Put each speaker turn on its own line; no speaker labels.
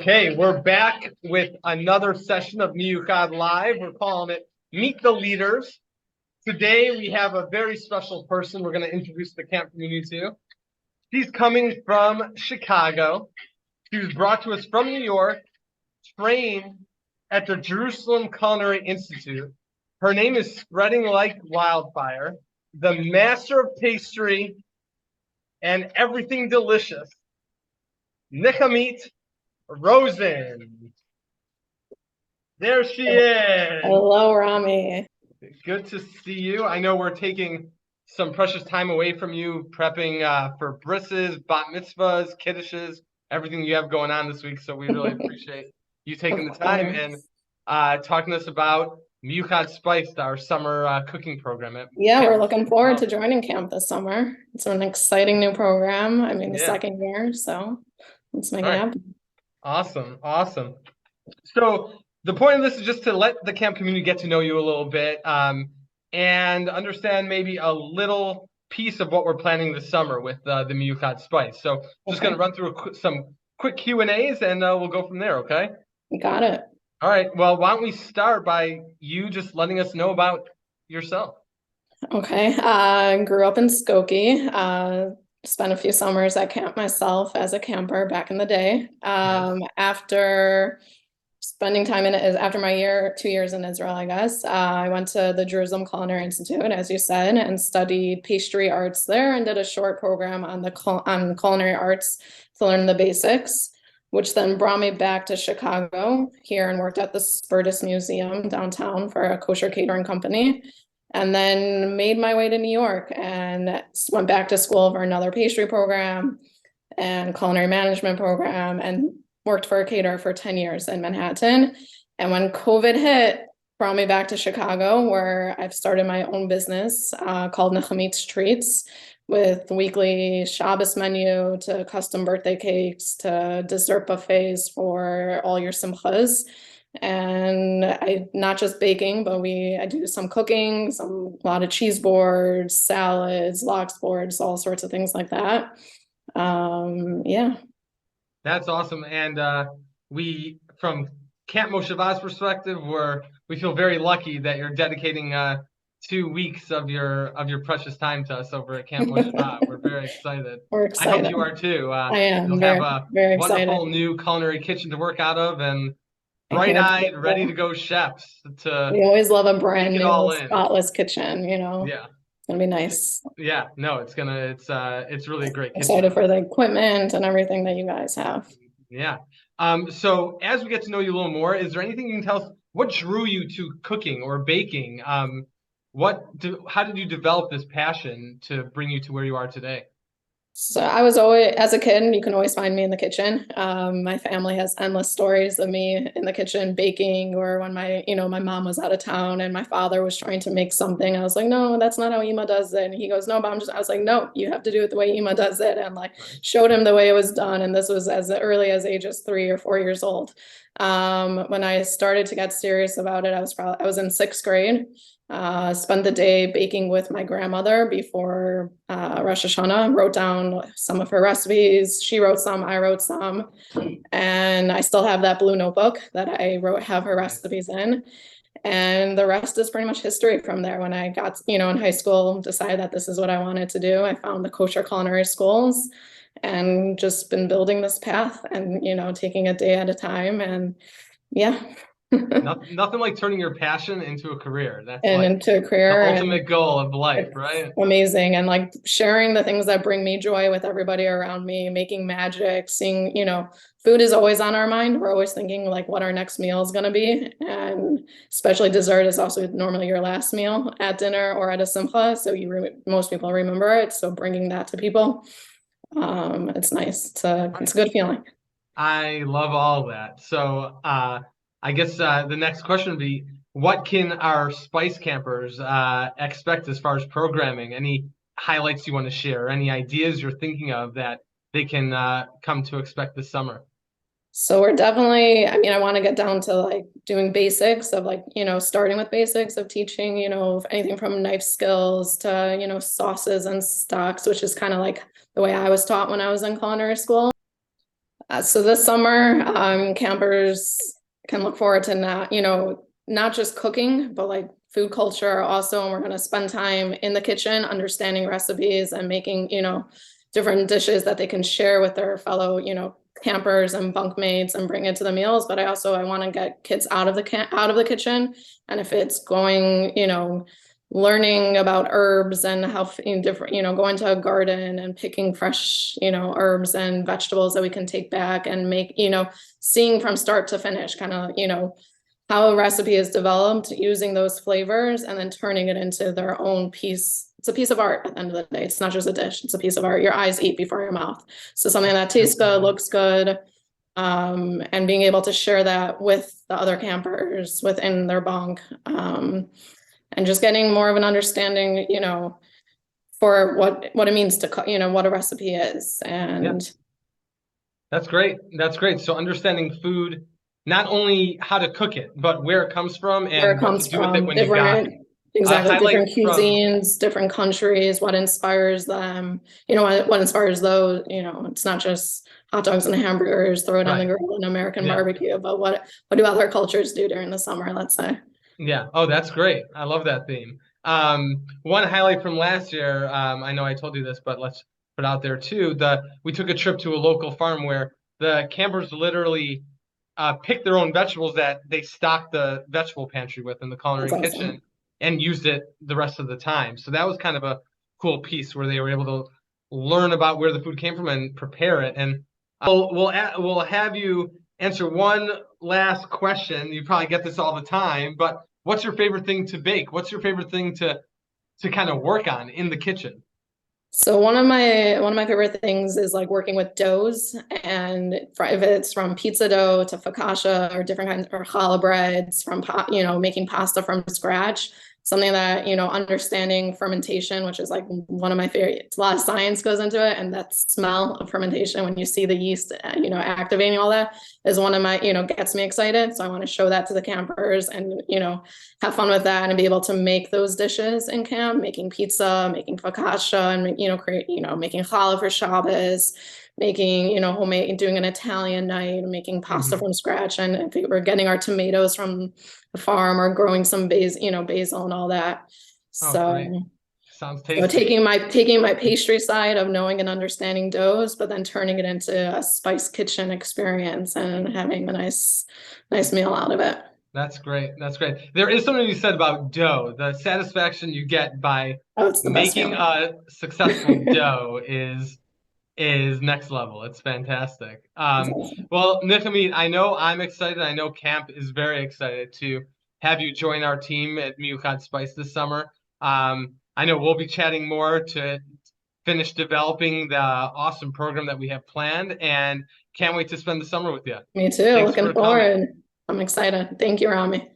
Okay, we're back with another session of Meyuchad Live. We're calling it Meet the Leaders. Today we have a very special person we're going to introduce the camp community to. She's coming from Chicago. She was brought to us from New York, trained at the Jerusalem Culinary Institute. Her name is Spreading Like Wildfire, the master of pastry and everything delicious, Nechamit Rosen. There she is.
Hello, Rami.
Good to see you. I know we're taking some precious time away from you, prepping for brisses, bat mitzvahs, kiddushes, everything you have going on this week. So we really appreciate you taking the time and talking to us about Meyuchad Spiced, our summer cooking program.
We're looking forward to joining camp this summer. It's an exciting new program. I mean, the second year, so let's make it happen.
Awesome. So the point of this is just to let the camp community get to know you a little bit and understand maybe a little piece of what we're planning this summer with the Meyuchad Spice. So just going to run through some quick Q&As and we'll go from there, okay?
You got it.
All right. Well, why don't we start by you just letting us know about yourself?
Okay. I grew up in Skokie. Spent a few summers at camp myself as a camper back in the day. After spending time in it, after my 2 years in Israel, I guess, I went to the Jerusalem Culinary Institute, as you said, and studied pastry arts there and did a short program on culinary arts to learn the basics, which then brought me back to Chicago here and worked at the Spertus Museum downtown for a kosher catering company. And then made my way to New York and went back to school for another pastry program and culinary management program and worked for a caterer for 10 years in Manhattan. And when COVID hit, brought me back to Chicago, where I've started my own business called Nechamit Treats, with weekly Shabbos menu to custom birthday cakes to dessert buffets for all your simchas. And I not just baking, but I do some cooking, a lot of cheese boards, salads, lox boards, all sorts of things like that.
That's awesome. And we, from Camp Moshevah's perspective, we feel very lucky that you're dedicating 2 weeks of your precious time to us over at Camp Meyuchad. We're very excited.
We're excited.
I hope you are too.
I am.
You'll
have
a
very
wonderful
excited.
new culinary kitchen to work out of, and bright-eyed, ready to go chefs.
We always love a brand new, spotless kitchen.
Yeah,
it's gonna be nice.
Yeah, no, it's really a great kitchen.
Excited for the equipment and everything that you guys have.
Yeah. So as we get to know you a little more, is there anything you can tell us? What drew you to cooking or baking? How did you develop this passion to bring you to where you are today?
So I was always, as a kid, you can always find me in the kitchen. My family has endless stories of me in the kitchen baking, or when my mom was out of town and my father was trying to make something. I was like, no, that's not how Ima does it. And he goes, no, but I was like, no, you have to do it the way Ima does it. And showed him the way it was done. And this was as early as ages 3 or 4 years old. When I started to get serious about it, I was in 6th grade. Spent the day baking with my grandmother before Rosh Hashanah, wrote down some of her recipes. She wrote some, I wrote some, and I still have that blue notebook that I have her recipes in. And the rest is pretty much history from there. When I got, in high school, decided that this is what I wanted to do. I found the kosher culinary schools and just been building this path and, taking it day at a time. And
Nothing like turning your passion into a career.
Into a career,
the ultimate goal of life, right?
Amazing. And sharing the things that bring me joy with everybody around me, making magic, seeing, food is always on our mind. We're always thinking what our next meal is going to be. And especially dessert is also normally your last meal at dinner or at a simcha. So most people remember it. So bringing that to people, it's nice. It's a good feeling.
I love all of that. So, I guess the next question would be, what can our Spice Campers expect as far as programming? Any highlights you want to share? Any ideas you're thinking of that they can come to expect this summer?
So we're definitely, I want to get down to doing basics of starting with basics of teaching, anything from knife skills to, sauces and stocks, which is kind of the way I was taught when I was in culinary school. So this summer, campers can look forward to not just cooking, but like food culture also. And we're going to spend time in the kitchen, understanding recipes and making, different dishes that they can share with their fellow, campers and bunkmates and bring it to the meals. But I want to get kids out of the kitchen. And if it's going, learning about herbs and how different, going to a garden and picking fresh, herbs and vegetables that we can take back and make, seeing from start to finish, kind of, how a recipe is developed, using those flavors and then turning it into their own piece. It's a piece of art at the end of the day. It's not just a dish, it's a piece of art. Your eyes eat before your mouth. So something that tastes good, looks good, and being able to share that with the other campers within their bunk. And just getting more of an understanding, for what it means to cook, what a recipe is. And
that's great. That's great. So understanding food, not only how to cook it, but where it comes from and what to do with it when you got it.
Exactly. Different cuisines, different countries, what inspires them, what inspires those, it's not just hot dogs and hamburgers, throw it on the grill and American barbecue, but what do other cultures do during the summer, let's say.
Yeah. Oh, that's great. I love that theme. One highlight from last year, I know I told you this, but let's put out there too. We took a trip to a local farm where the campers literally picked their own vegetables that they stocked the vegetable pantry with in the culinary kitchen and used it the rest of the time. So that was kind of a cool piece where they were able to learn about where the food came from and prepare it. And we'll have you answer one last question. You probably get this all the time, but what's your favorite thing to bake? What's your favorite thing to kind of work on in the kitchen?
So one of my favorite things is like working with doughs, and if it's from pizza dough to focaccia or different kinds or challah breads, from making pasta from scratch. Something that, understanding fermentation, which is like one of my favorites. A lot of science goes into it, and that smell of fermentation when you see the yeast, activating all that is one of my, gets me excited. So I want to show that to the campers and, have fun with that and be able to make those dishes in camp, making pizza, making focaccia, and, making challah for Shabbos, making, homemade, doing an Italian night, making pasta from scratch. And I think we're getting our tomatoes from the farm or growing some basil and all that. So
sounds tasty.
Taking my pastry side of knowing and understanding doughs, but then turning it into a spice kitchen experience and having a nice meal out of it.
That's great. That's great. There is something you said about dough. The satisfaction you get by making a successful dough is next level. It's fantastic. Well, Nechamit, I know I'm excited. I know camp is very excited to have you join our team at Meyuchad Spice this summer. I know we'll be chatting more to finish developing the awesome program that we have planned, and can't wait to spend the summer with you.
Me too. Looking forward. I'm excited. Thank you, Rami.